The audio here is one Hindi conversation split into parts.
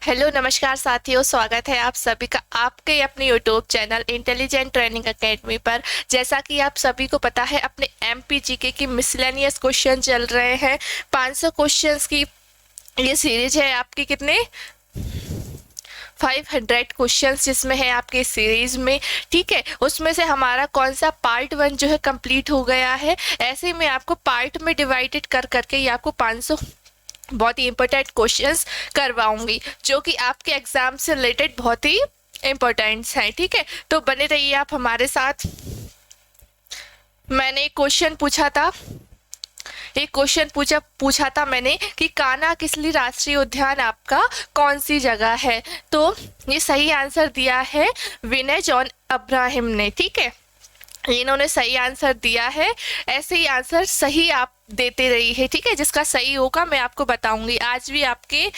हेलो नमस्कार साथियों, स्वागत है आप सभी का आपके अपने YouTube channel intelligent training academy पर। जैसा कि आप सभी को पता है, अपने एमपीजीके की मिसलेनियस क्वेश्चन चल रहे हैं। 500 क्वेश्चंस की ये सीरीज है आपकी, कितने 500 क्वेश्चंस जिसमें है आपके सीरीज में। ठीक है, उसमें से हमारा कौन सा पार्ट 1 जो है कंप्लीट हो गया है। ऐसे में आपको पार्ट में डिवाइडेड कर करके ये आपको 500 बहुत ही इंपॉर्टेंट क्वेश्चंस करवाऊंगी, जो कि आपके एग्जाम से रिलेटेड बहुत ही इंपॉर्टेंट्स हैं। ठीक है, तो बने रहिए आप हमारे साथ। मैंने एक क्वेश्चन पूछा था मैंने कि कान्हा किसली राष्ट्रीय उद्यान आपका कौन सी जगह है। तो ये सही आंसर दिया है विनय जॉन अब्राहम ने। ठीक है, इन्होंने सही आंसर दिया है। ऐसे ही आंसर सही आप देते रही है। ठीक है, जिसका सही होगा मैं आपको बताऊंगी। आज भी आपके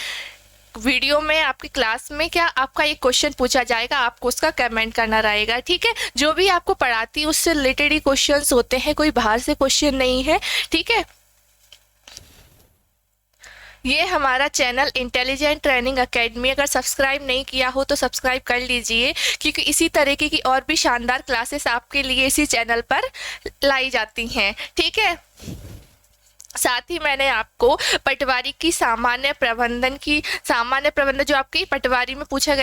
वीडियो में, आपकी क्लास में क्या आपका एक क्वेश्चन पूछा जाएगा, आपको उसका कमेंट करना रहेगा। ठीक है, जो भी आपको पढ़ाती है उससे रिलेटेड ही क्वेश्चंस होते हैं, कोई बाहर से क्वेश्चन नहीं है। ठीक है, ये हमारा चैनल इंटेलिजेंट ट्रेनिंग एकेडमी, अगर सब्सक्राइब नहीं किया हो तो सब्सक्राइब कर लीजिए, क्योंकि इसी तरीके की और भी शानदार क्लासेस आपके लिए इसी चैनल पर लाई जाती हैं। ठीक है, साथ ही मैंने आपको पटवारी की सामान्य प्रबंधन जो आपकी पटवारी में पूछा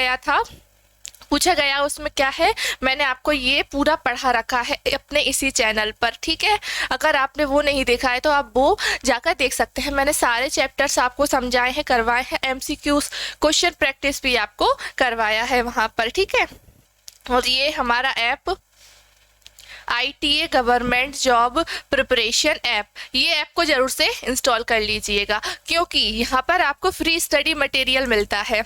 गया उसमें क्या है, मैंने आपको ये पूरा पढ़ा रखा है अपने इसी चैनल पर। ठीक है, अगर आपने वो नहीं देखा है तो आप वो जाकर देख सकते हैं। मैंने सारे चैप्टर्स आपको समझाए हैं, करवाए हैं, एमसीक्यूज क्वेश्चन प्रैक्टिस भी आपको करवाया है वहां पर। ठीक है, और ये हमारा app ITA government job preparation app, ये ऐप को जरूर से इंस्टॉल कर लीजिएगा, क्योंकि यहाँ पर आपको फ्री स्टडी मटेरियल मिलता है।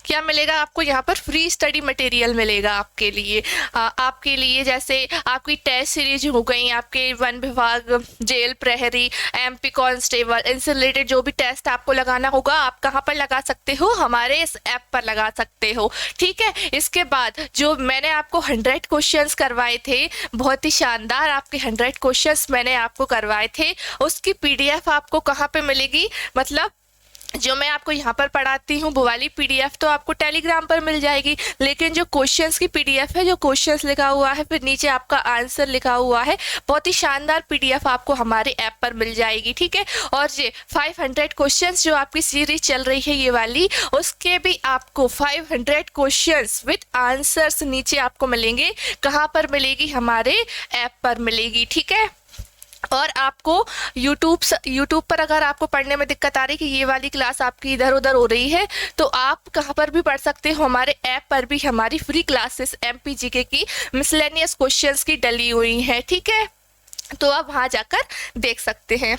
क्या मिलेगा आपको यहाँ पर? फ्री स्टडी मटेरियल मिलेगा आपके लिए जैसे आपकी टेस्ट सीरीज हो गई, आपके वन विभाग, जेल प्रहरी, MP कांस्टेबल, इनसे रिलेटेड जो भी टेस्ट आपको लगाना होगा, आप कहाँ पर लगा सकते हो? हमारे इस ऐप पर लगा सकते हो। ठीक है, इसके बाद जो मैंने आपको 100 क्वेश्चंस करवाए थे, बहुत ही शानदार आपके 100 क्वेश्चंस मैंने आपको करवाए थे, उसकी PDF आपको कहाँ पे मिलेगी? मतलब जो मैं आपको यहाँ पर पढ़ाती हूँ वो वाली PDF तो आपको टेलीग्राम पर मिल जाएगी, लेकिन जो क्वेश्चंस की PDF है, जो क्वेश्चंस लिखा हुआ है, फिर नीचे आपका आंसर लिखा हुआ है, बहुत ही शानदार PDF आपको हमारे ऐप पर मिल जाएगी। ठीक है, और ये 500 क्वेश्चंस जो आपकी सीरीज चल रही है ये वाली, उसके भी आपको 500 क्वेश्चंस विद आंसर्स नीचे आपको मिलेंगे। कहाँ पर मिलेगी? हमारे ऐप पर मिलेगी। ठीक है, और आपको यूट्यूब पर अगर आपको पढ़ने में दिक्कत आ रही कि ये वाली क्लास आपकी इधर उधर हो रही है, तो आप कहाँ पर भी पढ़ सकते हो, हमारे ऐप पर भी हमारी फ्री क्लासेस MPGK की मिसलेनियस क्वेश्चंस की डली हुई हैं। ठीक है, तो आप वहाँ जाकर देख सकते हैं।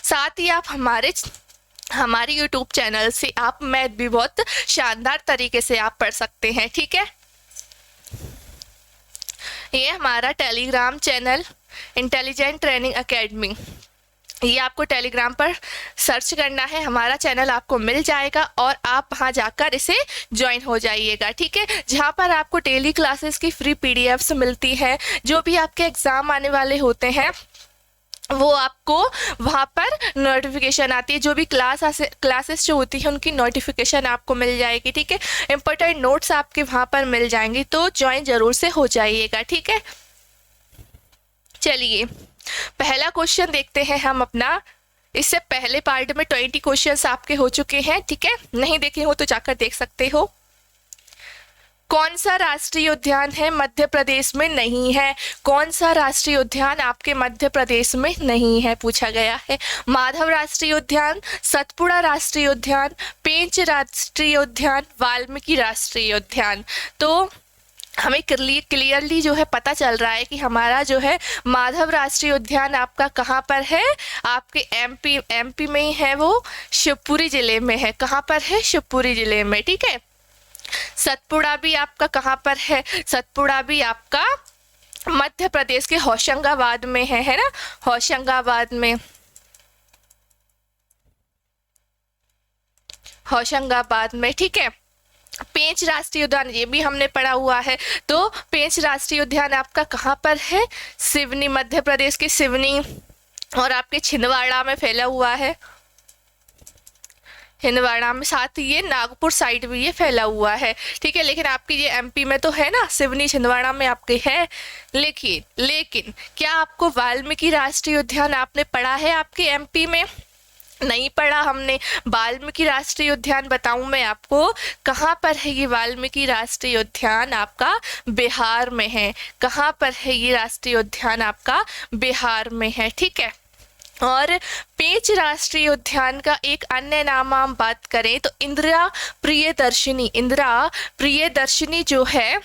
साथ ही आप हमारे यूट्यूब चैनल से आप मैथ भी बहुत शानदार तरीके से आप पढ़ सकते हैं। ठीक है, ये हमारा Telegram channel intelligent training academy, ये आपको टेलीग्राम पर सर्च करना है, हमारा चैनल आपको मिल जाएगा और आप वहाँ जाकर इसे ज्वाइन हो जाइएगा। ठीक है, जहाँ पर आपको डेली क्लासेस की फ्री PDFs मिलती है, जो भी आपके एग्जाम आने वाले होते हैं वो आपको वहाँ पर नोटिफिकेशन आती है, जो भी क्लासेस जो होती है उनकी नोटिफिकेशन आपको मिल जाएगी। ठीक है, इंपॉर्टेंट नोट्स आपके वहाँ पर मिल जाएंगे, तो ज्वाइन जरूर से हो जाइएगा। ठीक है, चलिए पहला क्वेश्चन देखते हैं हम अपना। इससे पहले पार्ट में 20 क्वेश्चंस आपके हो चुके हैं। ठीक है, नहीं देखे हो तो जाकर देख सकते हो। कौन सा राष्ट्रीय उद्यान है मध्य प्रदेश में नहीं है? कौन सा राष्ट्रीय उद्यान आपके मध्य प्रदेश में नहीं है पूछा गया है। माधव राष्ट्रीय उद्यान, सतपुड़ा राष्ट्रीय उद्यान, पेंच राष्ट्रीय उद्यान, वाल्मीकि राष्ट्रीय उद्यान। तो हमें क्लियरली जो है पता चल रहा है कि हमारा जो है माधव राष्ट्रीय उद्यान आपका कहाँ पर है? आपके MP में ही है, वो शिवपुरी जिले में है। कहाँ पर है? शिवपुरी जिले में। ठीक है, सतपुड़ा भी आपका कहाँ पर है? सतपुड़ा भी आपका मध्य प्रदेश के होशंगाबाद में है ना, होशंगाबाद में। ठीक है, पेंच राष्ट्रीय उद्यान ये भी हमने पढ़ा हुआ है। तो पेंच राष्ट्रीय उद्यान आपका कहाँ पर है? सिवनी, मध्य प्रदेश के सिवनी और आपके छिंदवाड़ा में फैला हुआ है, छिंदवाड़ा में, साथ ही ये नागपुर साइड भी ये फैला हुआ है, ठीक है। लेकिन आपकी ये एमपी में तो है ना, सिवनी छिंदवाड़ा में आपके है। लेकिन क्या आपको वाल्मीकि राष्ट्रीय उद्यान आपने पढ़ा है आपके एमपी में? नहीं पढ़ा हमने। वाल्मीकि राष्ट्रीय उद्यान बताऊं मैं आपको कहाँ पर है ये वाल्मीकि राष्ट्रीय उद्यान? आपका बिहार में है। कहाँ पर है ये राष्ट्रीय उद्यान? आपका बिहार में है, ठीक है। और पेंच राष्ट्रीय उद्यान का एक अन्य नाम हम बात करें तो इंदिरा प्रियदर्शिनी, इंदिरा प्रियदर्शिनी जो है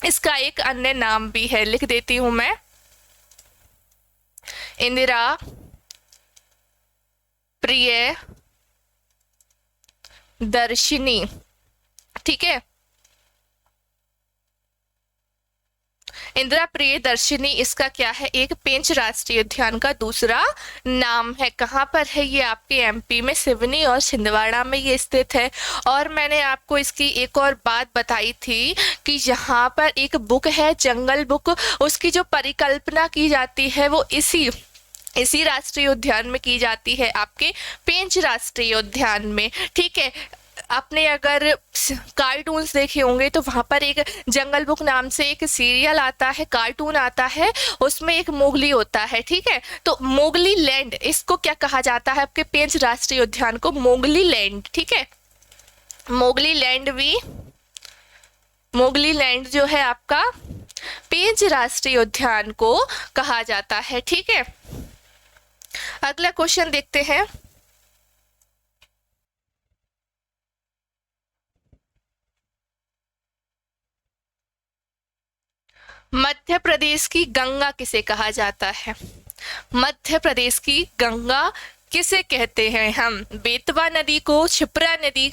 इसका एक अन्य नाम भी है, लिख देती हूं मैं, इंदिरा प्रियदर्शिनी, ठीक है। इंदिरा प्रियदर्शिनी इसका क्या है? एक पेंच राष्ट्रीय उद्यान का दूसरा नाम है। कहाँ पर है ये? आपके एमपी में सिवनी और छिंदवाड़ा में ये स्थित है। और मैंने आपको इसकी एक और बात बताई थी कि यहाँ पर एक बुक है जंगल बुक, उसकी जो परिकल्पना की जाती है वो इसी राष्ट्रीय उद्यान में की जाती है, आपके पेंच राष्ट्रीय उद्यान में, ठीक है। आपने अगर कार्टून्स देखे होंगे तो वहाँ पर एक जंगल बुक नाम से एक सीरियल आता है, कार्टून आता है, उसमें एक मोगली होता है, ठीक है। तो मोगली लैंड, इसको क्या कहा जाता है? आपके पेंच राष्ट्रीय उद्यान को मोगली लैंड, ठीक है। मोगली लैंड जो है आपका पेंच राष्ट्रीय उद्यान को कहा जाता है, ठीक है। अगला क्वेश्चन देखते हैं। मध्य प्रदेश की गंगा किसे कहा जाता है? मध्य प्रदेश की गंगा किसे कहते हैं हम? बेतवा नदी को, क्षिप्रा नदी,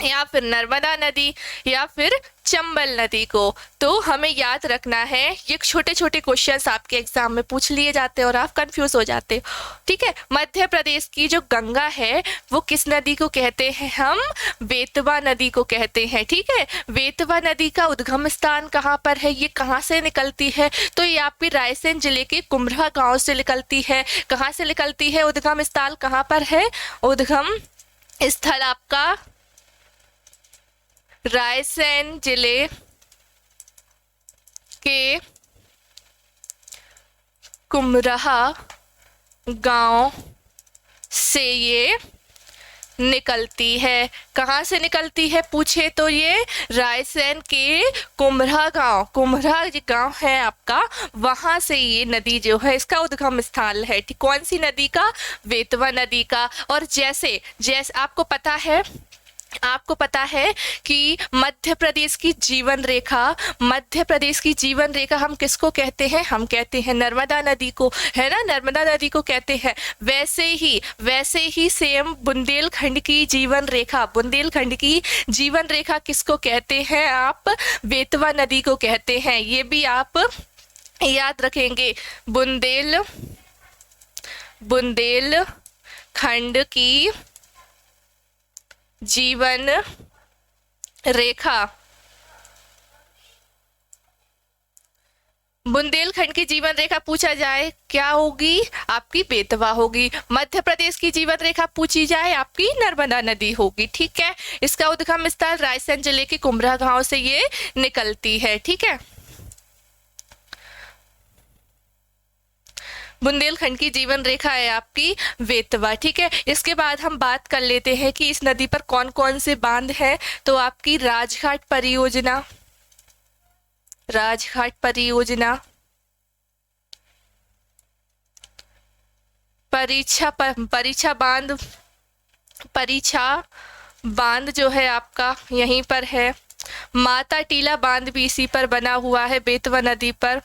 या फिर नर्मदा नदी, या फिर चंबल नदी को? तो हमें याद रखना है, ये छोटे छोटे क्वेश्चंस आपके एग्जाम में पूछ लिए जाते हैं और आप कंफ्यूज हो जाते हो, ठीक है। मध्य प्रदेश की जो गंगा है वो किस नदी को कहते हैं हम? बेतवा नदी को कहते हैं, ठीक है। बेतवा नदी का उद्गम स्थान कहाँ पर है? ये कहाँ से निकलती है? तो ये आपकी रायसेन जिले के कुम्हरा गांव से निकलती है। कहाँ से निकलती है? उद्गम स्थल कहाँ पर है? उद्गम स्थल आपका रायसेन जिले के कुम्हरा गांव से ये निकलती है। कहाँ से निकलती है पूछे तो ये रायसेन के कुम्हरा गांव है आपका, वहां से ये नदी जो है इसका उद्गम स्थल है, ठीक। कौन सी नदी का? बेतवा नदी का। और जैसे आपको पता है कि मध्य प्रदेश की जीवन रेखा हम किसको कहते हैं? हम कहते हैं नर्मदा नदी को, है ना, नर्मदा नदी को कहते हैं। वैसे ही सेम बुंदेलखंड की जीवन रेखा किसको कहते हैं आप? बेतवा नदी को कहते हैं। ये भी आप याद रखेंगे, बुंदेलखंड की जीवन रेखा, बुंदेलखंड की जीवन रेखा पूछा जाए क्या होगी? आपकी बेतवा होगी। मध्य प्रदेश की जीवन रेखा पूछी जाए आपकी नर्मदा नदी होगी, ठीक है। इसका उद्गम स्थल रायसेन जिले के कुम्हरा गांव से ये निकलती है, ठीक है। बुंदेलखंड की जीवन रेखा है आपकी बेतवा, ठीक है। इसके बाद हम बात कर लेते हैं कि इस नदी पर कौन कौन से बांध हैं। तो आपकी राजघाट परियोजना, परीक्षा बांध जो है आपका यहीं पर है। माता टीला बांध भी इसी पर बना हुआ है, बेतवा नदी पर।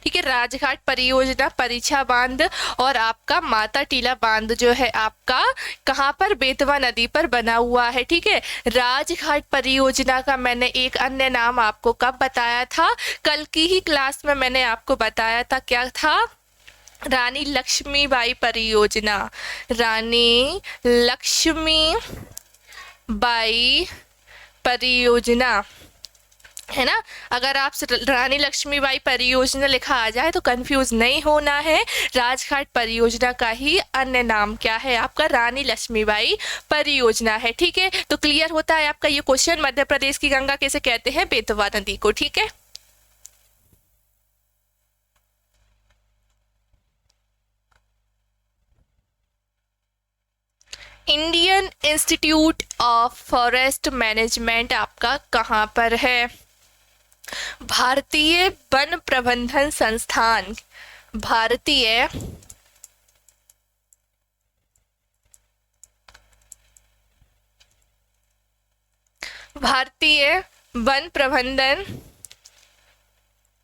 ठीक है, राजघाट परियोजना, परीक्षा बांध और आपका माता टीला बांध जो है आपका कहाँ पर? बेतवा नदी पर बना हुआ है, ठीक है। राजघाट परियोजना का मैंने एक अन्य नाम आपको कब बताया था? कल की ही क्लास में मैंने आपको बताया था, क्या था? रानी लक्ष्मीबाई परियोजना, रानी लक्ष्मीबाई परियोजना, है ना। अगर आप रानी लक्ष्मीबाई परियोजना लिखा आ जाए तो कंफ्यूज नहीं होना है, राजघाट परियोजना का ही अन्य नाम क्या है, आपका रानी लक्ष्मीबाई परियोजना है। ठीक है, तो क्लियर होता है आपका ये क्वेश्चन। मध्य प्रदेश की गंगा किसे कहते हैं, बेतवा नदी को। ठीक है, Indian institute of forest management आपका कहाँ पर है, भारतीय वन प्रबंधन संस्थान, भारतीय भारतीय वन प्रबंधन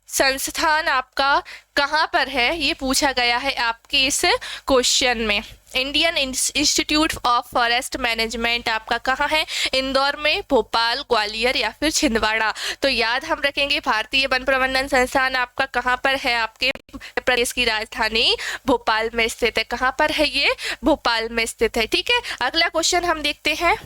संस्थान आपका कहाँ पर है, ये पूछा गया है आपके इस क्वेश्चन में। Indian institute of forest management आपका कहाँ है, इंदौर में, भोपाल, ग्वालियर या फिर छिंदवाड़ा। तो याद हम रखेंगे भारतीय वन प्रबंधन संस्थान आपका कहाँ पर है, आपके प्रदेश की राजधानी भोपाल में स्थित है। कहाँ पर है ये, भोपाल में स्थित है। ठीक है, अगला क्वेश्चन हम देखते हैं।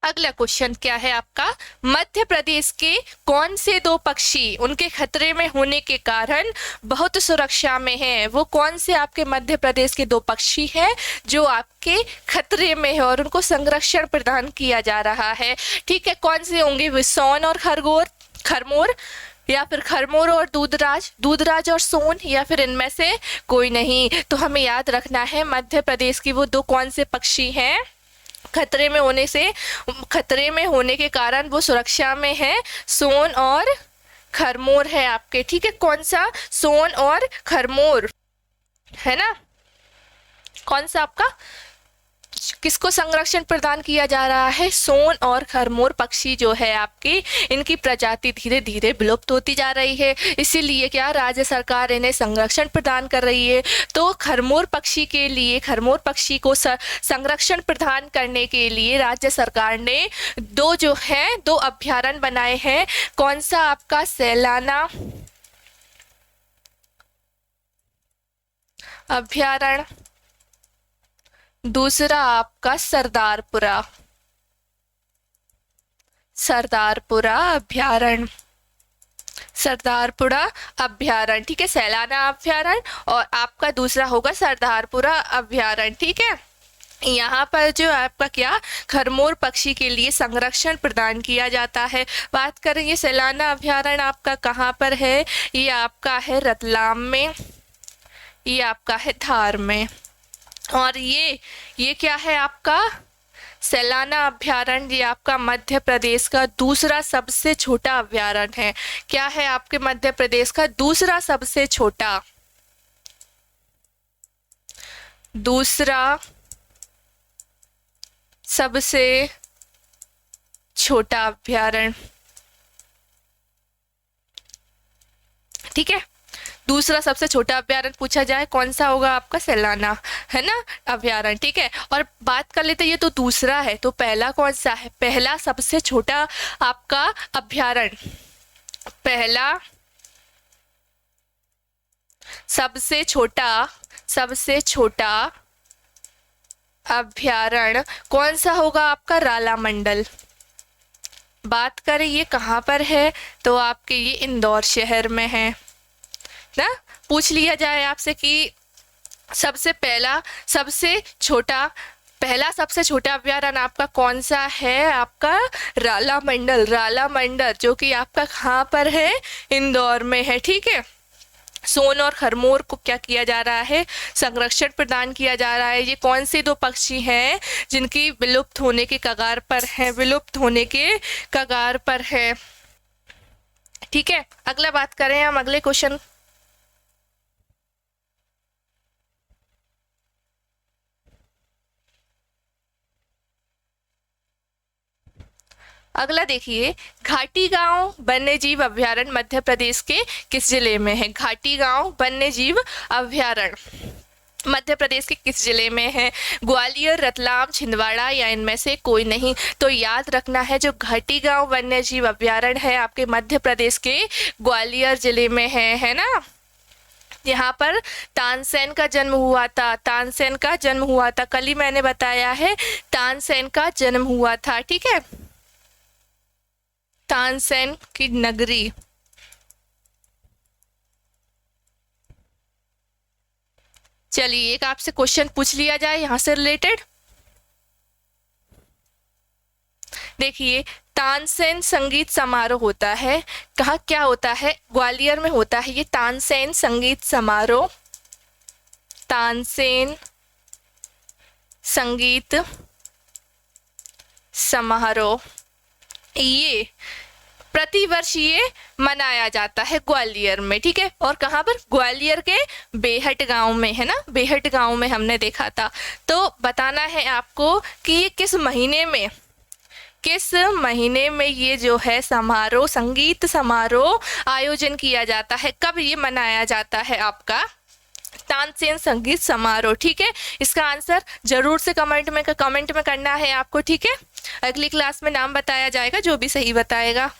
अगला क्वेश्चन क्या है आपका, मध्य प्रदेश के कौन से दो पक्षी उनके खतरे में होने के कारण बहुत सुरक्षा में हैं, वो कौन से आपके मध्य प्रदेश के दो पक्षी हैं जो आपके खतरे में है और उनको संरक्षण प्रदान किया जा रहा है। ठीक है, कौन से होंगे, वो सोन और खरमोर, या फिर खरमोर और दूधराज और सोन, या फिर इनमें से कोई नहीं। तो हमें याद रखना है मध्य प्रदेश की वो दो कौन से पक्षी हैं खतरे में होने के कारण वो सुरक्षा में है, सोन और खरमोर है आपके। ठीक है, कौन सा, सोन और खरमोर है ना। कौन सा आपका, किसको संरक्षण प्रदान किया जा रहा है, सोन और खरमोर पक्षी जो है आपकी, इनकी प्रजाति धीरे धीरे विलुप्त होती जा रही है, इसीलिए क्या राज्य सरकार इन्हें संरक्षण प्रदान कर रही है। तो खरमोर पक्षी के लिए, खरमोर पक्षी को संरक्षण प्रदान करने के लिए राज्य सरकार ने दो अभ्यारण्य बनाए हैं। कौन सा आपका, सैलाना अभ्यारण्य, दूसरा आपका सरदारपुरा अभ्यारण्य, सरदारपुरा अभ्यारण्य। ठीक है, सैलाना अभ्यारण्य और आपका दूसरा होगा सरदारपुरा अभ्यारण्य। ठीक है, यहाँ पर जो आपका क्या, खरमोर पक्षी के लिए संरक्षण प्रदान किया जाता है। बात करेंगे सैलाना अभ्यारण्य आपका कहाँ पर है, ये आपका है रतलाम में, ये आपका है धार में, और ये क्या है आपका, सैलाना अभ्यारण्य, ये आपका मध्य प्रदेश का दूसरा सबसे छोटा अभ्यारण्य है। क्या है आपके मध्य प्रदेश का दूसरा सबसे छोटा अभ्यारण्य। ठीक है, दूसरा सबसे छोटा अभ्यारण्य पूछा जाए कौन सा होगा आपका, सैलाना है ना अभ्यारण्य। ठीक है, और बात कर लेते, ये तो दूसरा है, तो पहला कौन सा है, पहला सबसे छोटा आपका अभ्यारण्य, पहला सबसे छोटा अभ्यारण्य कौन सा होगा आपका, रालामंडल। बात करें ये कहाँ पर है, तो आपके ये इंदौर शहर में है ना। पूछ लिया जाए आपसे कि पहला सबसे छोटा अभ्यारण्य आपका कौन सा है, आपका रालामंडल, जो कि आपका कहाँ पर है, इंदौर में है। ठीक है, सोन और खरमोर को क्या किया जा रहा है, संरक्षण प्रदान किया जा रहा है। ये कौन से दो पक्षी हैं जिनकी विलुप्त होने के कगार पर है, ठीक है, अगला बात करें हम अगले क्वेश्चन। अगला देखिए, घाटी गांव वन्यजीव अभ्यारण्य मध्य प्रदेश के किस जिले में है, घाटी गांव वन्यजीव अभ्यारण्य मध्य प्रदेश के किस जिले में है, ग्वालियर, रतलाम, छिंदवाड़ा या इनमें से कोई नहीं। तो याद रखना है जो घाटी गांव वन्यजीव अभ्यारण्य है आपके मध्य प्रदेश के ग्वालियर जिले में है ना। यहाँ पर तानसेन का जन्म हुआ था, तानसेन का जन्म हुआ था, कल ही मैंने बताया है तानसेन का जन्म हुआ था, ठीक है। तानसेन की नगरी। चलिए एक आपसे क्वेश्चन पूछ लिया जाए यहाँ से रिलेटेड। देखिए तानसेन संगीत समारोह होता है, कहाँ क्या होता है, ग्वालियर में होता है ये तानसेन संगीत समारोह। तानसेन संगीत समारोह ये प्रतिवर्ष ये मनाया जाता है ग्वालियर में, ठीक है। और कहाँ पर, ग्वालियर के बेहट गांव में, है ना, बेहट गांव में हमने देखा था। तो बताना है आपको कि ये किस महीने में ये जो है समारोह, संगीत समारोह आयोजन किया जाता है, कब ये मनाया जाता है आपका तानसेन संगीत समारोह, ठीक है। इसका आंसर जरूर से कमेंट में करना है आपको, ठीक है। अगली क्लास में नाम बताया जाएगा जो भी सही बताएगा।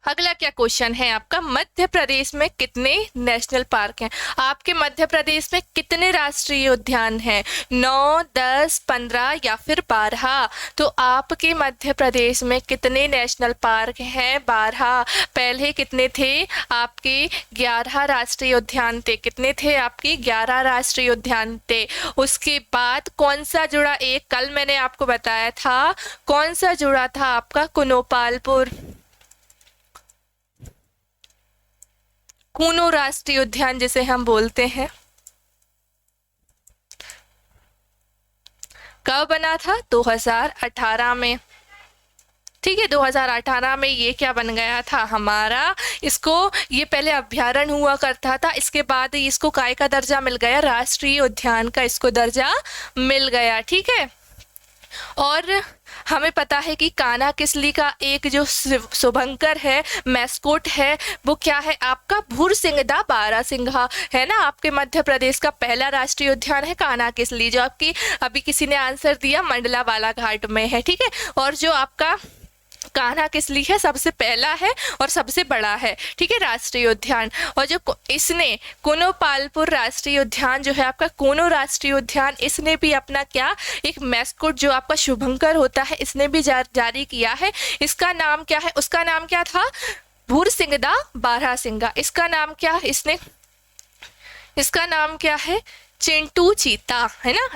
अगला क्या क्वेश्चन है आपका, मध्य प्रदेश में कितने नेशनल पार्क हैं? आपके मध्य प्रदेश में कितने राष्ट्रीय उद्यान हैं? 9, 10, 15 या फिर 12? तो आपके मध्य प्रदेश में कितने नेशनल पार्क हैं? 12। पहले कितने थे आपके? 11 राष्ट्रीय उद्यान थे। कितने थे आपके? 11 राष्ट्रीय उद्यान थे। उसके बाद कौन सा जुड़ा? एक कल मैंने आपको बताया था, कौन सा जुड़ा था आपका? कुनोपालपुर, कूनो राष्ट्रीय उद्यान जिसे हम बोलते हैं। कब बना था? 2018 में, ठीक है। 2018 में ये क्या बन गया था हमारा, इसको, ये पहले अभ्यारण्य हुआ करता था, इसके बाद इसको काय का दर्जा मिल गया, राष्ट्रीय उद्यान का इसको दर्जा मिल गया, ठीक है। और हमें पता है कि कान्हा किसली का एक जो शुभंकर है, मैस्कोट है, वो क्या है आपका? भूरसिंगदा बारहसिंघा, है ना। आपके मध्य प्रदेश का पहला राष्ट्रीय उद्यान है कान्हा किसली, जो आपकी अभी किसी ने आंसर दिया मंडला बालाघाट में है, ठीक है। और जो आपका कान्हा किसली है सबसे पहला है और सबसे बड़ा है, ठीक है, राष्ट्रीय उद्यान। और जो इसने कुनोपालपुर राष्ट्रीय उद्यान जो है आपका, कूनो राष्ट्रीय उद्यान, इसने भी अपना क्या, एक मैस्कोट जो आपका शुभंकर होता है, इसने भी जारी किया है। इसका नाम क्या है? उसका नाम क्या था? भूरसिंगदा बारहसिंघा। इसका नाम क्या है? इसका नाम क्या है? चिंटू चीता, है ना।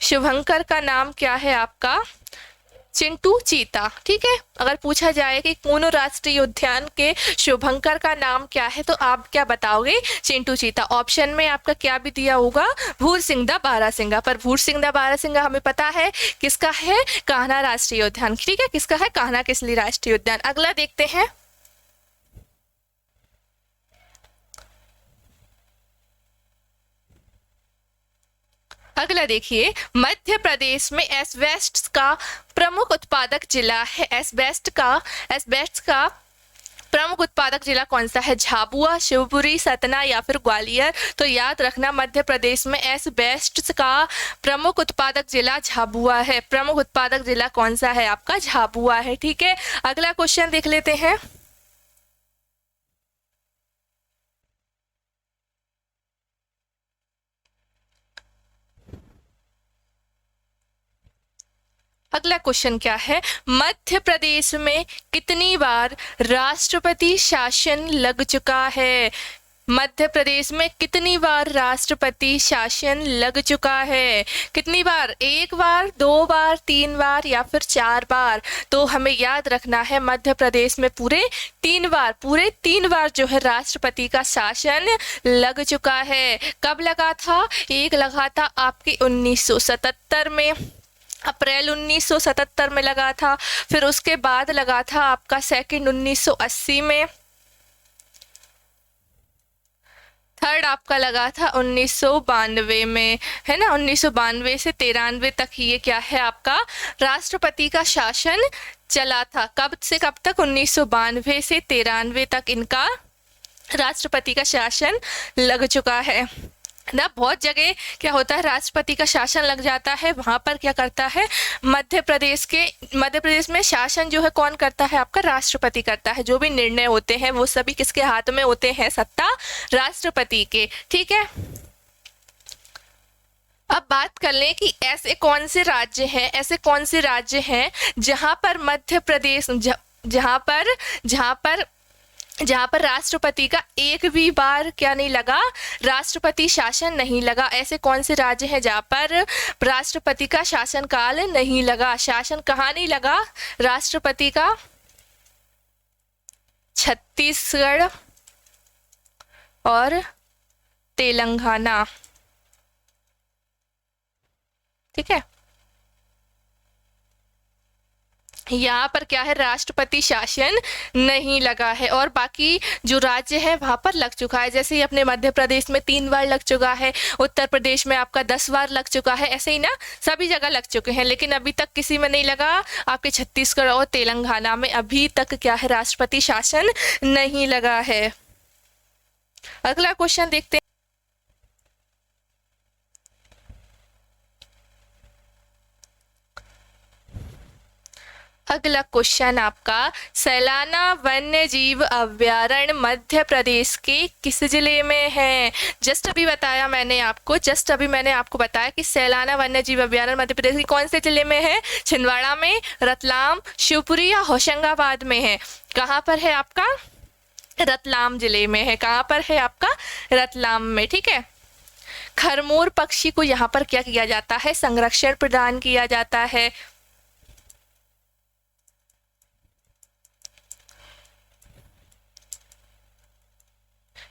शुभंकर का नाम क्या है आपका? चिंटू चीता, ठीक है। अगर पूछा जाए कि कूनो राष्ट्रीय उद्यान के शुभंकर का नाम क्या है, तो आप क्या बताओगे? चिंटू चीता। ऑप्शन में आपका क्या भी दिया होगा? भूरसिंगदा बारहसिंघा। पर भूरसिंगदा बारहसिंघा हमें पता है किसका है? कान्हा राष्ट्रीय उद्यान, ठीक है। किसका है? कान्हा किसली राष्ट्रीय उद्यान। अगला देखते हैं। अगला देखिए, मध्य प्रदेश में एस्बेस्टस का प्रमुख उत्पादक जिला है। एस्बेस्टस का प्रमुख उत्पादक जिला कौन सा है? झाबुआ, शिवपुरी, सतना या फिर ग्वालियर? तो याद रखना, मध्य प्रदेश में एस्बेस्टस का प्रमुख उत्पादक जिला झाबुआ है। प्रमुख उत्पादक जिला कौन सा है आपका? झाबुआ है, ठीक है। अगला क्वेश्चन देख लेते हैं। अगला क्वेश्चन क्या है? मध्य प्रदेश में कितनी बार राष्ट्रपति शासन लग चुका है? मध्य प्रदेश में कितनी बार राष्ट्रपति शासन लग चुका है? कितनी बार? 1 बार, 2 बार, 3 बार या फिर 4 बार? तो हमें याद रखना है मध्य प्रदेश में पूरे 3 बार जो है राष्ट्रपति का शासन लग चुका है। कब लगा था? एक लगा था आपके 1977 में, अप्रैल 1977 में लगा था। फिर उसके बाद लगा था आपका सेकंड 1980 में। थर्ड आपका लगा था 1992 में, है ना। 1992 से 93 तक ये क्या है आपका राष्ट्रपति का शासन चला था। कब से कब तक? 1992 से 93 तक इनका राष्ट्रपति का शासन लग चुका है। ना बहुत जगह क्या होता है, राष्ट्रपति का शासन लग जाता है, वहां पर क्या करता है, मध्य प्रदेश में शासन जो है कौन करता है, आपका राष्ट्रपति करता है। जो भी निर्णय होते हैं वो सभी किसके हाथ में होते हैं, सत्ता राष्ट्रपति के। ठीक है, अब बात कर लें कि ऐसे कौन से राज्य हैं, ऐसे कौन से राज्य हैं जहां पर मध्य प्रदेश जहां पर जहां पर जहां पर राष्ट्रपति का एक भी बार क्या नहीं लगा, राष्ट्रपति शासन नहीं लगा। ऐसे कौन से राज्य हैं जहां पर राष्ट्रपति का शासन काल नहीं लगा, शासन कहाँ नहीं लगा राष्ट्रपति का? छत्तीसगढ़ और तेलंगाना। ठीक है, यहाँ पर क्या है, राष्ट्रपति शासन नहीं लगा है। और बाकी जो राज्य है वहां पर लग चुका है, जैसे ही अपने मध्य प्रदेश में 3 बार लग चुका है, उत्तर प्रदेश में आपका 10 बार लग चुका है, ऐसे ही ना सभी जगह लग चुके हैं। लेकिन अभी तक किसी में नहीं लगा, आपके छत्तीसगढ़ और तेलंगाना में अभी तक क्या है, राष्ट्रपति शासन नहीं लगा है। अगला क्वेश्चन देखते हैं। अगला क्वेश्चन आपका, सैलाना वन्य जीव अभ्यारण्य मध्य प्रदेश के किस जिले में है? जस्ट अभी मैंने आपको बताया कि सैलाना वन्य जीव अभ्यारण्य मध्य प्रदेश के कौन से जिले में है? छिंदवाड़ा में, रतलाम, शिवपुरी या होशंगाबाद में है? कहाँ पर है आपका? रतलाम जिले में है। कहाँ पर है आपका? रतलाम में। ठीक है, खरमोर पक्षी को यहाँ पर क्या किया जाता है? संरक्षण प्रदान किया जाता है।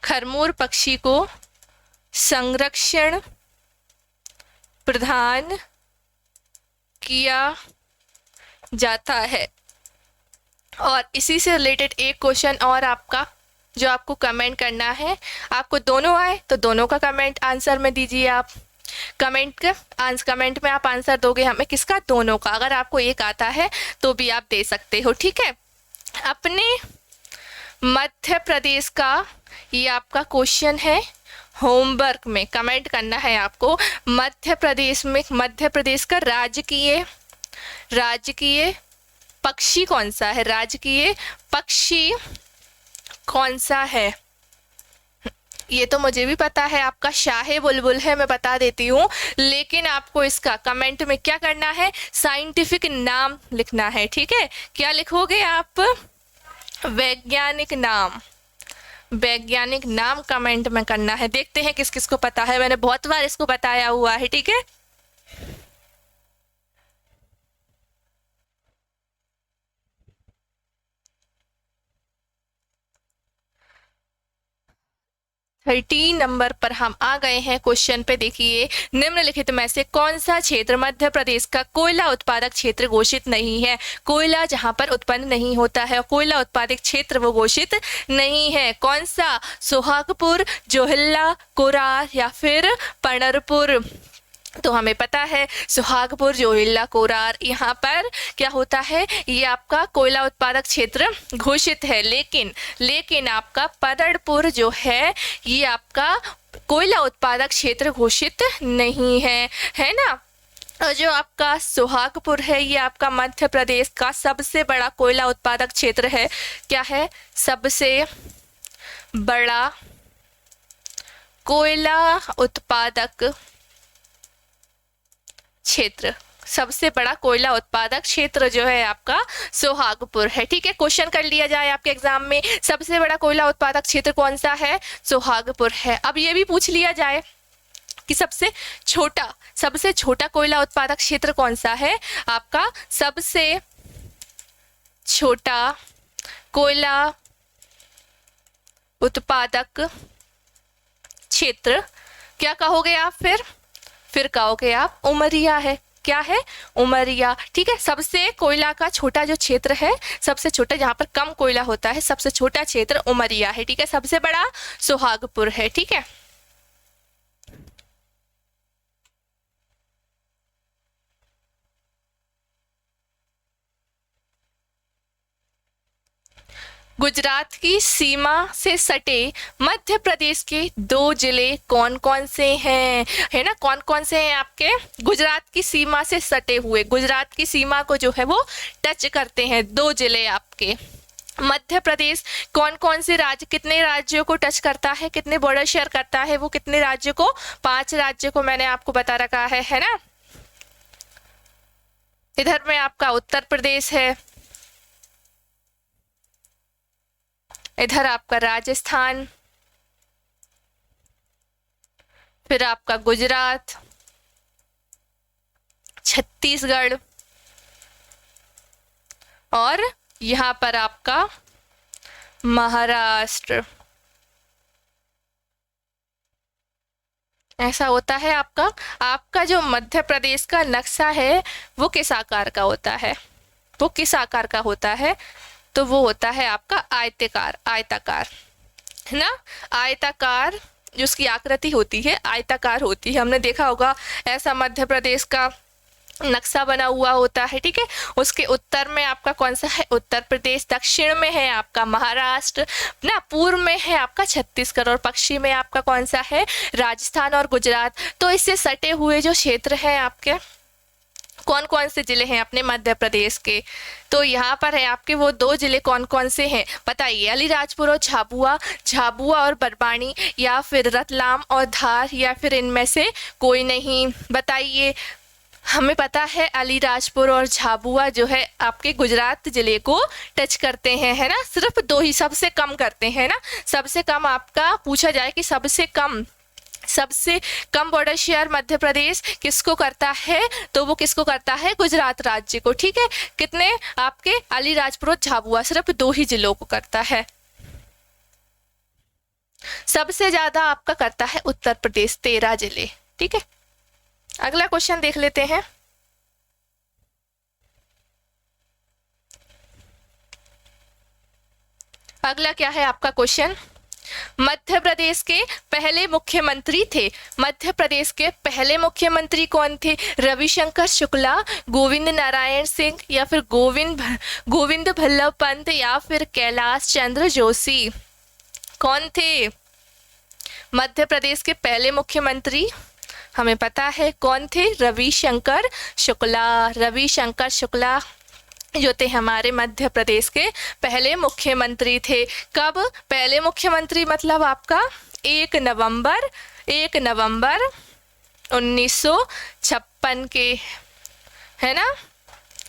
खरमोर पक्षी को संरक्षण प्रदान किया जाता है। और इसी से रिलेटेड एक क्वेश्चन और आपका, जो आपको कमेंट करना है, आपको दोनों आए तो दोनों का कमेंट आंसर में दीजिए। आप कमेंट में आप आंसर दोगे हमें किसका? दोनों का। अगर आपको एक आता है तो भी आप दे सकते हो। ठीक है, अपने मध्य प्रदेश का ये आपका क्वेश्चन है, होमवर्क में कमेंट करना है आपको। मध्य प्रदेश का राजकीय पक्षी कौन सा है? राजकीय पक्षी कौन सा है? ये तो मुझे भी पता है, आपका शाहे बुलबुल है, मैं बता देती हूँ। लेकिन आपको इसका कमेंट में क्या करना है? साइंटिफिक नाम लिखना है। ठीक है, क्या लिखोगे आप? वैज्ञानिक नाम कमेंट में करना है। देखते हैं किस किस को पता है, मैंने बहुत बार इसको बताया हुआ है। ठीक है, थर्टी नंबर पर हम आ गए हैं क्वेश्चन पे। देखिए, निम्नलिखित में से कौन सा क्षेत्र मध्य प्रदेश का कोयला उत्पादक क्षेत्र घोषित नहीं है? कोयला जहां पर उत्पन्न नहीं होता है, कोयला उत्पादक क्षेत्र वो घोषित नहीं है। कौन सा? सोहागपुर, जोहिल्ला, कोरार या फिर पनरपुर? तो हमें पता है सुहागपुर, जोहिल्ला, कोरार, यहाँ पर क्या होता है, ये आपका कोयला उत्पादक क्षेत्र घोषित है। लेकिन आपका पनरपुर जो है ये आपका कोयला उत्पादक क्षेत्र घोषित नहीं है ना। और जो आपका सुहागपुर है ये आपका मध्य प्रदेश का सबसे बड़ा कोयला उत्पादक क्षेत्र है। क्या है? सबसे बड़ा कोयला उत्पादक क्षेत्र। सबसे बड़ा कोयला उत्पादक क्षेत्र जो है आपका सोहागपुर है। ठीक है, क्वेश्चन कर लिया जाए आपके एग्जाम में, सबसे बड़ा कोयला उत्पादक क्षेत्र कौन सा है? सोहागपुर है। अब ये भी पूछ लिया जाए कि सबसे छोटा कोयला उत्पादक क्षेत्र कौन सा है? आपका सबसे छोटा कोयला उत्पादक क्षेत्र क्या कहोगे आप? फिर कहोगे आप उमरिया है। क्या है? उमरिया। ठीक है, सबसे कोयला का छोटा जो क्षेत्र है, सबसे छोटा जहां पर कम कोयला होता है, सबसे छोटा क्षेत्र उमरिया है। ठीक है, सबसे बड़ा सोहागपुर है। ठीक है, गुजरात की सीमा से सटे मध्य प्रदेश के 2 जिले कौन कौन से हैं, है ना, कौन कौन से हैं आपके गुजरात की सीमा से सटे हुए, गुजरात की सीमा को जो है वो टच करते हैं 2 जिले आपके। मध्य प्रदेश कौन कौन से राज्य, कितने राज्यों को टच करता है, कितने बॉर्डर शेयर करता है, वो कितने राज्यों को, 5 राज्यों को मैंने आपको बता रखा है ना। इधर में आपका उत्तर प्रदेश है, इधर आपका राजस्थान, फिर आपका गुजरात, छत्तीसगढ़ और यहाँ पर आपका महाराष्ट्र। ऐसा होता है आपका, आपका जो मध्य प्रदेश का नक्शा है वो किस आकार का होता है, वो किस आकार का होता है, तो वो होता है आपका आयताकार, आयताकार है ना, आयताकार जो उसकी आकृति होती है आयताकार होती है। हमने देखा होगा ऐसा मध्य प्रदेश का नक्शा बना हुआ होता है, ठीक है। उसके उत्तर में आपका कौन सा है, उत्तर प्रदेश, दक्षिण में है आपका महाराष्ट्र ना, पूर्व में है आपका छत्तीसगढ़ और पश्चिम में आपका कौन सा है, राजस्थान और गुजरात। तो इससे सटे हुए जो क्षेत्र हैं आपके, कौन कौन से जिले हैं अपने मध्य प्रदेश के, तो यहाँ पर है आपके वो 2 जिले कौन कौन से हैं बताइए, अलीराजपुर और झाबुआ, झाबुआ और बरवानी, या फिर रतलाम और धार, या फिर इनमें से कोई नहीं, बताइए। हमें पता है अलीराजपुर और झाबुआ जो है आपके गुजरात जिले को टच करते हैं, है ना, सिर्फ 2 ही, सबसे कम करते हैं ना, सबसे कम आपका पूछा जाए कि सबसे कम बॉर्डर शेयर मध्य प्रदेश किसको करता है, तो वो किसको करता है, गुजरात राज्य को, ठीक है। कितने आपके अलीराजपुर और झाबुआ सिर्फ 2 ही जिलों को करता है, सबसे ज्यादा आपका करता है उत्तर प्रदेश 13 जिले, ठीक है। अगला क्वेश्चन देख लेते हैं। अगला क्या है आपका क्वेश्चन, मध्य प्रदेश के पहले मुख्यमंत्री थे, मध्य प्रदेश के पहले मुख्यमंत्री कौन थे, रविशंकर शुक्ला, गोविंद नारायण सिंह, या फिर गोविंद बल्लभ पंत, या फिर कैलाश चंद्र जोशी, कौन थे मध्य प्रदेश के पहले मुख्यमंत्री, हमें पता है कौन थे, रविशंकर शुक्ला, रविशंकर शुक्ला जो थे हमारे मध्य प्रदेश के पहले मुख्यमंत्री थे। कब पहले मुख्यमंत्री, मतलब आपका 1 नवंबर 1956 के, है ना।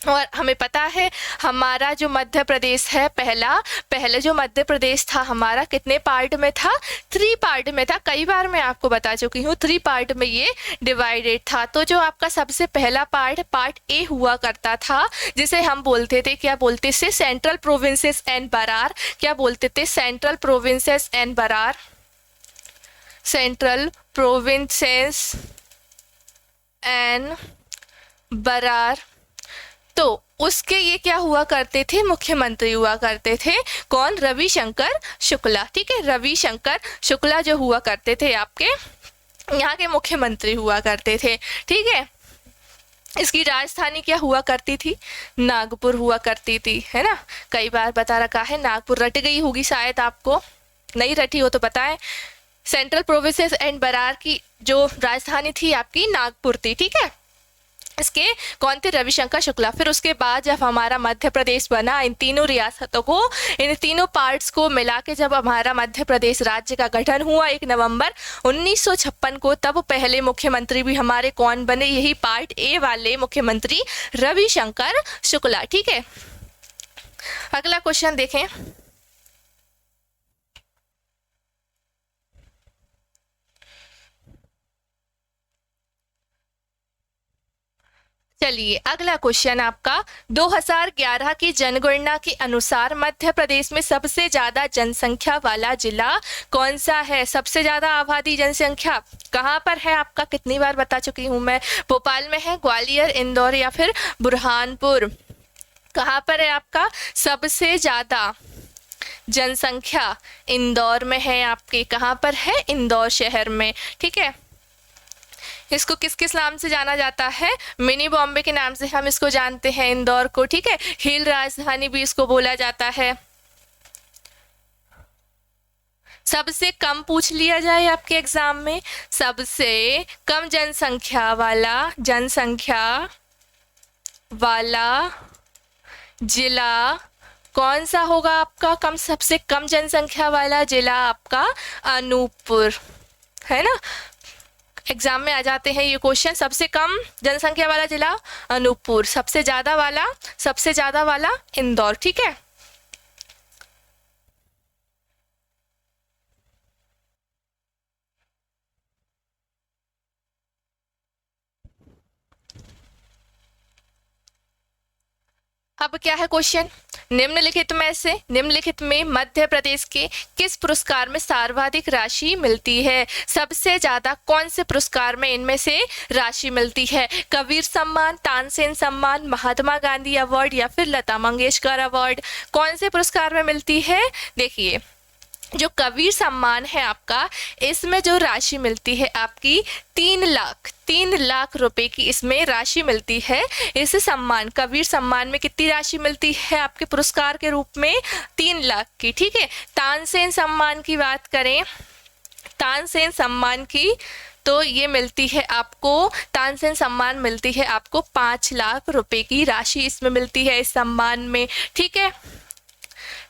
और हमें पता है हमारा जो मध्य प्रदेश है पहले जो मध्य प्रदेश था हमारा कितने पार्ट में था, 3 पार्ट में था, कई बार मैं आपको बता चुकी हूँ 3 पार्ट में ये डिवाइडेड था। तो जो आपका सबसे पहला पार्ट ए हुआ करता था, जिसे हम बोलते थे, क्या बोलते थे, सेंट्रल प्रोविंसेस एंड बरार, क्या बोलते थे, Central Provinces and Berar, Central Provinces and Berar. तो उसके ये क्या हुआ करते थे, मुख्यमंत्री हुआ करते थे, कौन, रविशंकर शुक्ला, ठीक है। रविशंकर शुक्ला जो हुआ करते थे आपके यहाँ के मुख्यमंत्री हुआ करते थे, ठीक है। इसकी राजधानी क्या हुआ करती थी, नागपुर हुआ करती थी, है ना, कई बार बता रखा है, नागपुर रट गई होगी शायद, आपको नहीं रटी हो तो बताएं। सेंट्रल प्रोविंसेस एंड बरार की जो राजधानी थी आपकी नागपुर थी, ठीक है। इसके कौन थे, रविशंकर शुक्ला। फिर उसके बाद जब हमारा मध्य प्रदेश बना, इन तीनों रियासतों को, इन तीनों पार्ट्स को मिला के जब हमारा मध्य प्रदेश राज्य का गठन हुआ 1 नवंबर 1956 को, तब पहले मुख्यमंत्री भी हमारे कौन बने, यही पार्ट ए वाले मुख्यमंत्री रविशंकर शुक्ला, ठीक है। अगला क्वेश्चन देखें। चलिए अगला क्वेश्चन आपका, 2011 की जनगणना के अनुसार मध्य प्रदेश में सबसे ज्यादा जनसंख्या वाला जिला कौन सा है, सबसे ज्यादा आबादी जनसंख्या कहाँ पर है आपका, कितनी बार बता चुकी हूँ मैं, भोपाल में है, ग्वालियर, इंदौर, या फिर बुरहानपुर, कहाँ पर है आपका सबसे ज्यादा जनसंख्या, इंदौर में है आपके, कहाँ पर है, इंदौर शहर में, ठीक है। इसको किस किस नाम से जाना जाता है, मिनी बॉम्बे के नाम से हम इसको जानते हैं इंदौर को, ठीक है। हिल राजधानी भी इसको बोला जाता है, सबसे कम पूछ लिया जाए आपके एग्जाम में, सबसे कम जनसंख्या वाला जिला कौन सा होगा आपका? सबसे कम जनसंख्या वाला जिला आपका अनूपपुर है ना। एग्जाम में आ जाते हैं ये क्वेश्चन। सबसे कम जनसंख्या वाला जिला अनूपपुर, सबसे ज्यादा वाला इंदौर। ठीक है, अब क्या है क्वेश्चन, निम्नलिखित में मध्य प्रदेश के किस पुरस्कार में सर्वाधिक राशि मिलती है? सबसे ज्यादा कौन से पुरस्कार में इनमें से राशि मिलती है? कबीर सम्मान, तानसेन सम्मान, महात्मा गांधी अवार्ड या फिर लता मंगेशकर अवार्ड? कौन से पुरस्कार में मिलती है? देखिए, जो कबीर सम्मान है आपका, इसमें जो राशि मिलती है आपकी 3 लाख रुपए की इसमें राशि मिलती है। इस सम्मान, कबीर सम्मान में कितनी राशि मिलती है आपके पुरस्कार के रूप में? 3 लाख की। ठीक है, तानसेन सम्मान की बात करें, तानसेन सम्मान की तो ये मिलती है आपको, तानसेन सम्मान मिलती है आपको 5 लाख रुपए की राशि इसमें मिलती है इस सम्मान में। ठीक है,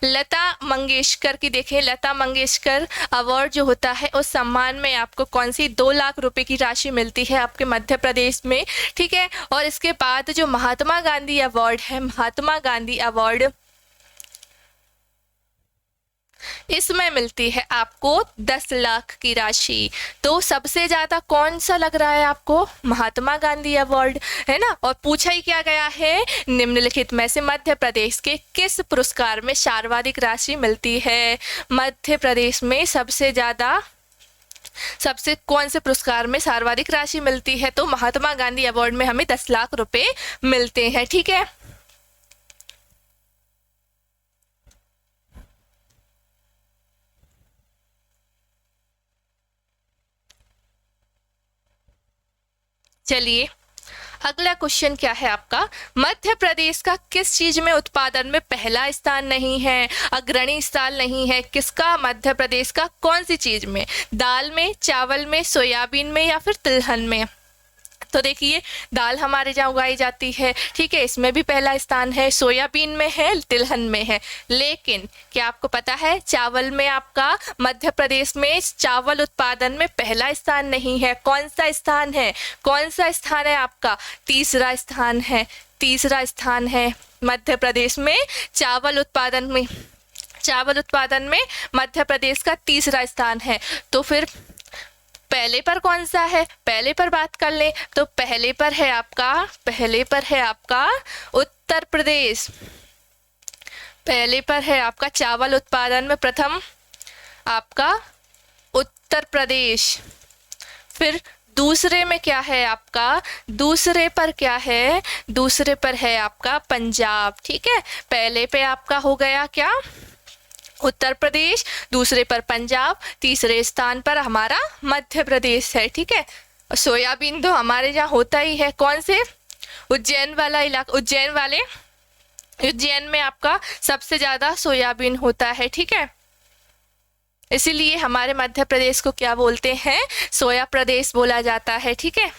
लता मंगेशकर की देखें, लता मंगेशकर अवार्ड जो होता है उस सम्मान में आपको कौन सी 2 लाख रुपए की राशि मिलती है आपके मध्य प्रदेश में। ठीक है, और इसके बाद जो महात्मा गांधी अवार्ड है, महात्मा गांधी अवार्ड, इसमें मिलती है आपको 10 लाख की राशि। तो सबसे ज्यादा कौन सा लग रहा है आपको? महात्मा गांधी अवार्ड है ना। और पूछा ही क्या गया है, निम्नलिखित में से मध्य प्रदेश के किस पुरस्कार में सर्वाधिक राशि मिलती है? मध्य प्रदेश में सबसे कौन से पुरस्कार में सर्वाधिक राशि मिलती है? तो महात्मा गांधी अवार्ड में हमें 10 लाख रुपए मिलते हैं। ठीक है, चलिए अगला क्वेश्चन क्या है आपका, मध्य प्रदेश का किस चीज में उत्पादन में पहला स्थान नहीं है, अग्रणी स्थान नहीं है? किसका? मध्य प्रदेश का कौन सी चीज में? दाल में, चावल में, सोयाबीन में या फिर तिलहन में? तो देखिए, दाल हमारे जहाँ उगाई जाती है, ठीक है, इसमें भी पहला स्थान है, सोयाबीन में है, तिलहन में है। लेकिन क्या आपको पता है, चावल में आपका मध्य प्रदेश में चावल उत्पादन में पहला स्थान नहीं है। कौन सा स्थान है? कौन सा स्थान है आपका? तीसरा स्थान है, तीसरा स्थान है मध्य प्रदेश में चावल उत्पादन में मध्य प्रदेश का तीसरा स्थान है। तो फिर पहले पर कौन सा है? पहले पर बात कर ले तो पहले पर है आपका उत्तर प्रदेश। पहले पर है आपका चावल उत्पादन में प्रथम आपका उत्तर प्रदेश। फिर दूसरे में क्या है आपका? दूसरे पर क्या है? दूसरे पर है आपका पंजाब। ठीक है, पहले पे आपका हो गया क्या? उत्तर प्रदेश, दूसरे पर पंजाब, तीसरे स्थान पर हमारा मध्य प्रदेश है। ठीक है, सोयाबीन तो हमारे यहाँ होता ही है। कौन से? उज्जैन वाला इलाका, उज्जैन में आपका सबसे ज्यादा सोयाबीन होता है। ठीक है, इसीलिए हमारे मध्य प्रदेश को क्या बोलते हैं? सोया प्रदेश बोला जाता है। ठीक है,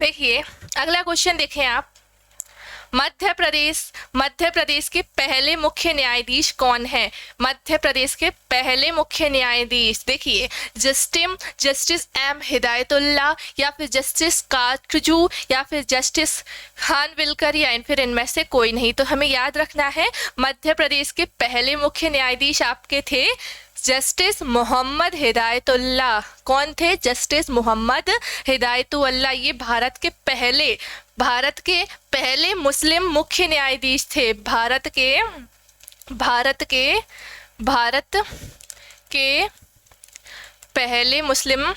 देखिए अगला क्वेश्चन देखें आप, मध्य प्रदेश के पहले मुख्य न्यायाधीश कौन है? मध्य प्रदेश के पहले मुख्य न्यायाधीश देखिए, जस्टिस एम हिदायतुल्लाह या फिर जस्टिस काटजू या फिर जस्टिस खानविलकर या फिर इनमें से कोई नहीं। तो हमें याद रखना है, मध्य प्रदेश के पहले मुख्य न्यायाधीश आपके थे जस्टिस मोहम्मद हिदायतुल्लाह। कौन थे? जस्टिस मोहम्मद हिदायतुल्लाह। ये भारत के मुस्लिम मुख्य न्यायाधीश थे। भारत के पहले मुस्लिम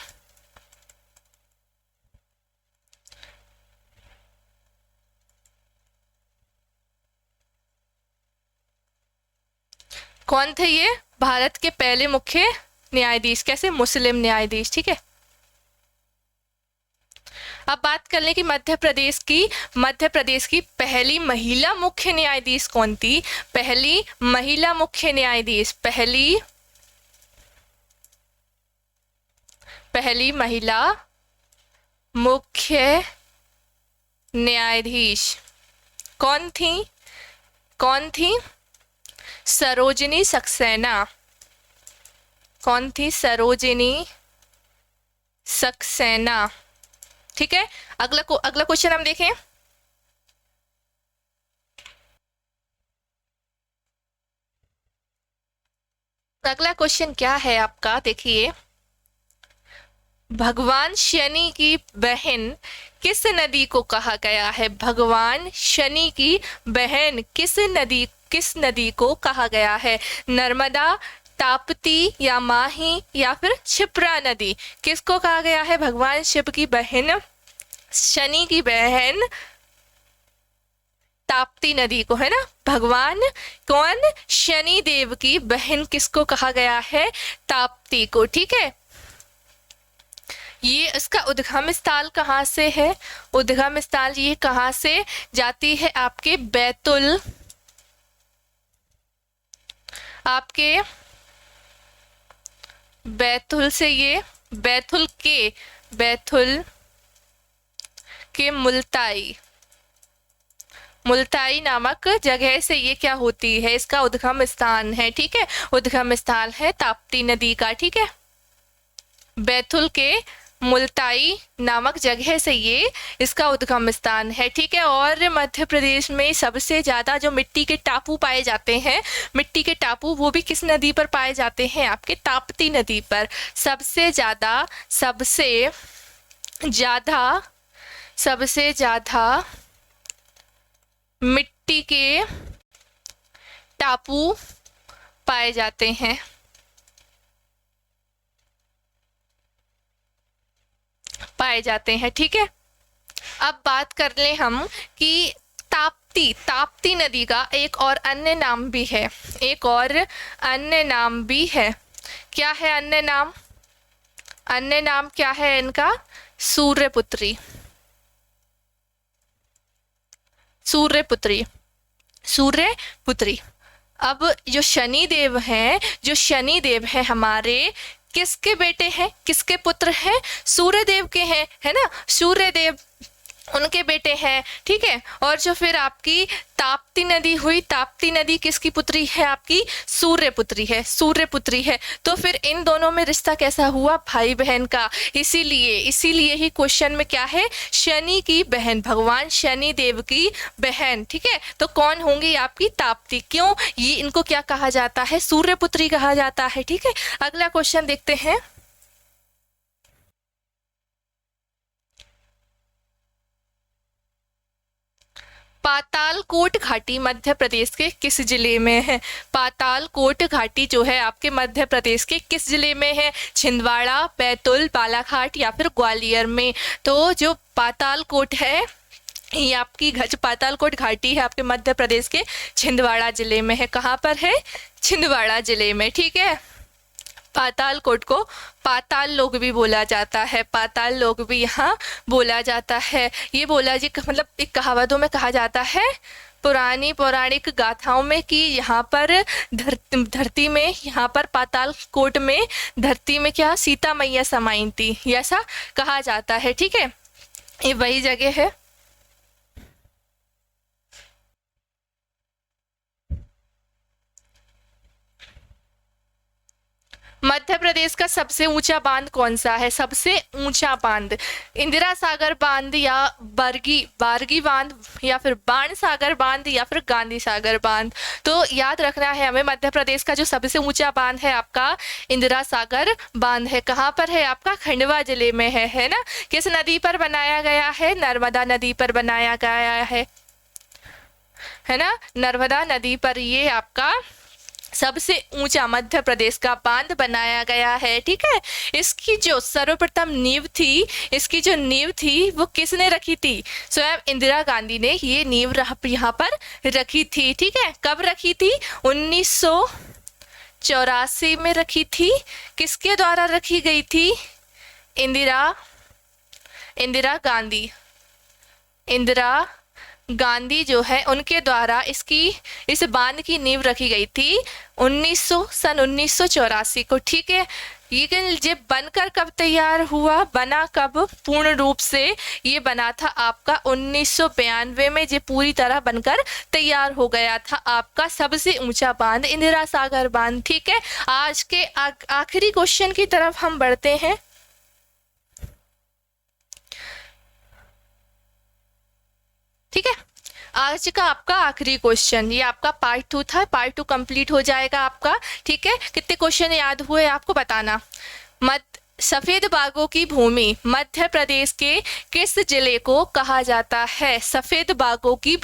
कौन थे ये? भारत के पहले मुख्य न्यायाधीश। कैसे? मुस्लिम न्यायाधीश। ठीक है। अब बात कर लें कि मध्य प्रदेश की पहली महिला मुख्य न्यायाधीश कौन थी? पहली महिला मुख्य न्यायाधीश, पहली महिला मुख्य न्यायाधीश कौन थी? सरोजिनी सक्सेना। कौन थी? सरोजिनी सक्सेना। ठीक है। अगला क्वेश्चन हम देखें। अगला क्वेश्चन क्या है आपका? देखिए, भगवान शनि की बहन किस नदी को कहा गया है? भगवान शनि की बहन किस नदी को कहा गया है? नर्मदा, ताप्ती या माही या फिर क्षिप्रा नदी? किसको कहा गया है? भगवान शिव की बहन, शनि की बहन ताप्ती नदी को, है ना। भगवान कौन? शनि देव की बहन किसको कहा गया है? ताप्ती को। ठीक है। ये इसका उद्गम स्थल कहाँ से है? उद्गम स्थल ये कहाँ से जाती है? आपके बैतुल, आपके बैतुल से, ये बैतुल के मुल्ताई नामक जगह से ये क्या होती है? इसका उद्गम स्थान है। ठीक है। उद्गम स्थल है ताप्ती नदी का। ठीक है। बैतुल के मुल्ताई नामक जगह से ये इसका उद्गम स्थान है। ठीक है। और मध्य प्रदेश में सबसे ज्यादा जो मिट्टी के टापू पाए जाते हैं, मिट्टी के टापू, वो भी किस नदी पर पाए जाते हैं? आपके ताप्ती नदी पर। सबसे ज्यादा मिट्टी के टापू पाए जाते हैं ठीक है। अब बात कर ले हम कि ताप्ती नदी का एक और अन्य नाम भी है। क्या है अन्य नाम? अन्य नाम क्या है इनका? सूर्यपुत्री। अब जो शनि देव हैं हमारे, किसके बेटे हैं? किसके पुत्र हैं? सूर्यदेव के हैं, है ना। सूर्यदेव उनके बेटे हैं। ठीक है। और जो फिर आपकी ताप्ती नदी हुई, ताप्ती नदी किसकी पुत्री है? आपकी सूर्यपुत्री है। तो फिर इन दोनों में रिश्ता कैसा हुआ? भाई बहन का। इसीलिए ही क्वेश्चन में क्या है? शनि की बहन, भगवान शनि देव की बहन। ठीक है। तो कौन होंगी? आपकी ताप्ती। क्यों? ये इनको क्या कहा जाता है? सूर्यपुत्री कहा जाता है। ठीक है। अगला क्वेश्चन देखते हैं। पातालकोट घाटी मध्य प्रदेश के किस जिले में है? पातालकोट घाटी जो है आपके मध्य प्रदेश के किस जिले में है? छिंदवाड़ा, बैतूल, बालाघाट या फिर ग्वालियर में? तो जो पातालकोट है, ये आपकी पातालकोट घाटी है आपके मध्य प्रदेश के छिंदवाड़ा जिले में है। कहाँ पर है? छिंदवाड़ा जिले में। ठीक है। पातालकोट को पाताल लोक भी बोला जाता है, पाताल लोक भी यहाँ बोला जाता है। ये बोला जी मतलब एक कहावतों में कहा जाता है, पुरानी पौराणिक गाथाओं में, कि यहाँ पर धरती में, यहाँ पर पातालकोट में धरती में क्या सीता मैया समाई थी, ऐसा कहा जाता है। ठीक है। ये वही जगह है। मध्य प्रदेश का सबसे ऊंचा बांध कौन सा है? सबसे ऊंचा बांध इंदिरा सागर बांध या बारगी बांध या फिर बाण सागर बांध या फिर गांधी सागर बांध? तो याद रखना है हमें, मध्य प्रदेश का जो सबसे ऊंचा बांध है आपका इंदिरा सागर बांध है। कहाँ पर है? आपका खंडवा जिले में है ना। किस नदी पर बनाया गया है? नर्मदा नदी पर बनाया गया है ना। नर्मदा नदी पर ये आपका सबसे ऊंचा मध्य प्रदेश का बांध बनाया गया है। ठीक है, इसकी जो सर्वप्रथम नींव थी, इसकी जो नींव थी वो किसने रखी थी? स्वयं इंदिरा गांधी ने ये नींव यहाँ पर रखी थी। ठीक है, कब रखी थी? 1984 में रखी थी। किसके द्वारा रखी गई थी? इंदिरा गांधी जो है उनके द्वारा इस बांध की नींव रखी गई थी सन 1984 को। ठीक है, लेकिन ये बनकर कब तैयार हुआ? बना कब पूर्ण रूप से? ये बना था आपका 1992 में। ये पूरी तरह बनकर तैयार हो गया था आपका सबसे ऊंचा बांध, इंदिरा सागर बांध। ठीक है, आज के आखिरी क्वेश्चन की तरफ हम बढ़ते हैं। ठीक है, आज का आपका आखिरी क्वेश्चन, ये आपका पार्ट 2 था। पार्ट 2 कंप्लीट हो जाएगा आपका। ठीक है, कितने क्वेश्चन याद हुए आपको बताना। सफेद बागों की भूमि मध्य प्रदेश के किस जिले को कहा जाता है? सफेद बागों की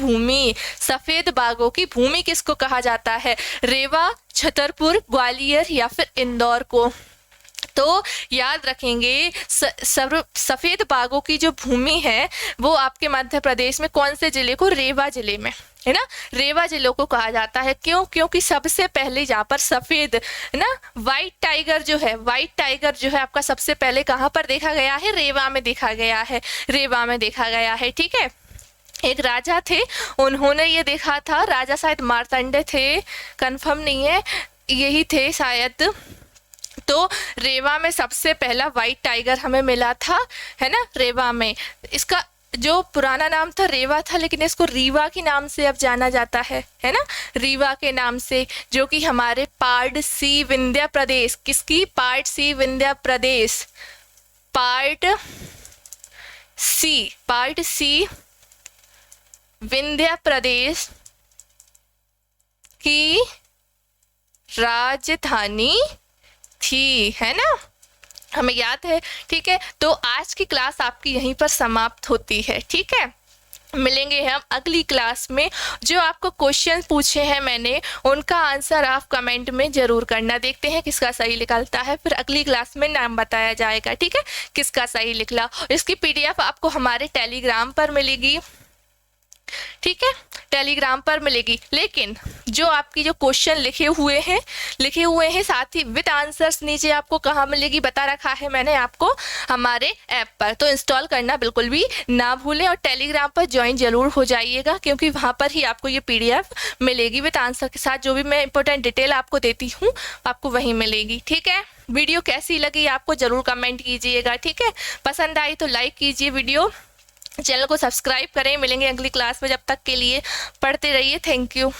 भूमि किसको कहा जाता है? रेवा, छतरपुर, ग्वालियर या फिर इंदौर को? तो याद रखेंगे, सफेद बागों की जो भूमि है वो आपके मध्य प्रदेश में कौन से जिले को? रेवा जिले में, है ना, रेवा जिलों को कहा जाता है। क्यों? क्योंकि सबसे पहले यहाँ पर सफेद, है ना, व्हाइट टाइगर जो है आपका सबसे पहले कहाँ पर देखा गया है? रेवा में देखा गया है। ठीक है, एक राजा थे, उन्होंने ये देखा था। राजा शायद मार्तंड थे, कंफर्म नहीं है, यही थे शायद। तो रेवा में सबसे पहला व्हाइट टाइगर हमें मिला था, है ना, रेवा में। इसका जो पुराना नाम था रेवा था, लेकिन इसको रीवा के नाम से अब जाना जाता है ना, रीवा के नाम से, जो कि हमारे पार्ट सी विंध्य प्रदेश, किसकी? पार्ट सी विंध्य प्रदेश, पार्ट सी विंध्य प्रदेश की राजधानी थी, है ना, हमें याद है। ठीक है, तो आज की क्लास आपकी यहीं पर समाप्त होती है। ठीक है, मिलेंगे हम अगली क्लास में। जो आपको क्वेश्चन पूछे हैं मैंने, उनका आंसर आप कमेंट में जरूर करना। देखते हैं किसका सही निकलता है, फिर अगली क्लास में नाम बताया जाएगा। ठीक है, किसका सही निकला। इसकी PDF आपको हमारे टेलीग्राम पर मिलेगी। ठीक है, टेलीग्राम पर मिलेगी। लेकिन जो आपकी जो क्वेश्चन लिखे हुए हैं साथ ही विद आंसर्स नीचे आपको कहाँ मिलेगी बता रखा है मैंने आपको, हमारे ऐप पर। तो इंस्टॉल करना बिल्कुल भी ना भूलें और टेलीग्राम पर ज्वाइन जरूर हो जाइएगा, क्योंकि वहाँ पर ही आपको ये PDF मिलेगी विद आंसर के साथ। जो भी मैं इंपॉर्टेंट डिटेल आपको देती हूँ आपको वहीं मिलेगी। ठीक है, वीडियो कैसी लगी आपको जरूर कमेंट कीजिएगा। ठीक है, पसंद आई तो लाइक कीजिए, वीडियो चैनल को सब्सक्राइब करें। मिलेंगे अगली क्लास में, जब तक के लिए पढ़ते रहिए। Thank you.